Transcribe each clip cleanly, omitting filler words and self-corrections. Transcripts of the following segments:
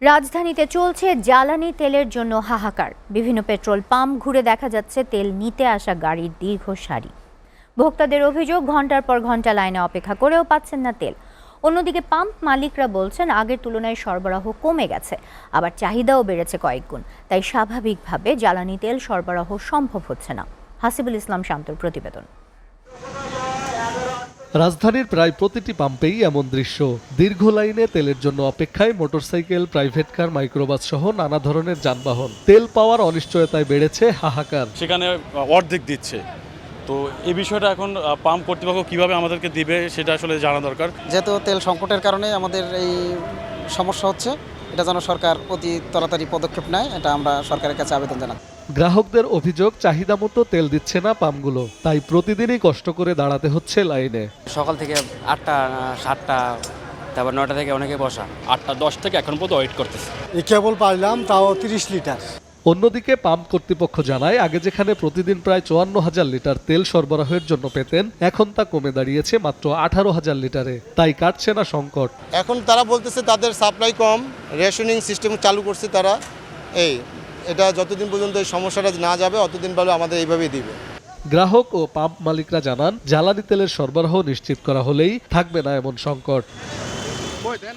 রাজধানীতে চলছে জ্বালানি তেলের জন্য হাহাকার। বিভিন্ন পেট্রোল পাম্প ঘুরে দেখা যাচ্ছে তেল নিতে আসা গাড়ির দীর্ঘ সারি। ভোক্তাদের অভিযোগ, ঘন্টার পর ঘন্টা লাইনে অপেক্ষা করেও পাচ্ছেন না তেল। অন্যদিকে পাম্প মালিকরা বলছেন আগের তুলনায় সরবরাহ কমে গেছে, আবার চাহিদাও বেড়েছে কয়েক গুণ। তাই স্বাভাবিকভাবে জ্বালানি তেল সরবরাহ সম্ভব হচ্ছে না। হাসিবুল ইসলাম শান্তর প্রতিবেদন। রাজধানীর প্রায় প্রতিটি পাম্পেই এমন দৃশ্য। দীর্ঘ লাইনে তেলের জন্য অপেক্ষায় মোটরসাইকেল, প্রাইভেট কার, মাইক্রোবাস সহ নানা ধরনের যানবাহন। তেল পাওয়ার অনিশ্চয়তায় বেড়েছে হাহাকার। সেখানে অর্ধেক দিচ্ছে, তো এই বিষয়টা এখন পাম্প কর্তৃপক্ষ কিভাবে আমাদেরকে দিবে সেটা আসলে জানা দরকার। যেহেতু তেল সংকটের কারণে আমাদের এই সমস্যা হচ্ছে, এটা যেন সরকার অতি তাড়াতাড়ি পদক্ষেপ নেয়, এটা আমরা সরকারের কাছে আবেদন জানাই। গ্রাহকদের অভিযোগ, চাহিদা মতো তেল দিচ্ছে না পাম্পগুলো, তাই প্রতিদিনই কষ্ট করে দাঁড়াতে হচ্ছে লাইনে। সকাল থেকে 8টা 7টা, তারপর 9টা থেকে অনেকে বসা, 8টা 10 থেকে এখন পর্যন্ত ওয়েট করতেছে। এই কেবল পাইলাম তাও 30 লিটার। অন্যদিকে পাম্প কর্তৃপক্ষ জানায়, আগে যেখানে প্রতিদিন প্রায় 54,000 লিটার তেল সরবরাহের জন্য পেতেন, এখন তা কমে দাঁড়িয়েছে মাত্র 18,000 লিটারে। তাই কাটছে না সংকট। এখন তারা বলতেছে তাদের সাপ্লাই কম, রেশনিং সিস্টেম চালু করছে তারা। এটা যতদিন পর্যন্ত এই সমস্যাটা না যাবে অতদিন ভালো আমাদের এইভাবেই দিবে। গ্রাহক ও পাম্প মালিকরা জানান, জ্বালানি তেলের সরবরাহ নিশ্চিত করা হলেই থাকবে না এমন সংকট।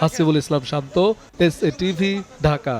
হাসিবুল ইসলাম শান্ত, SA টিভি, ঢাকা।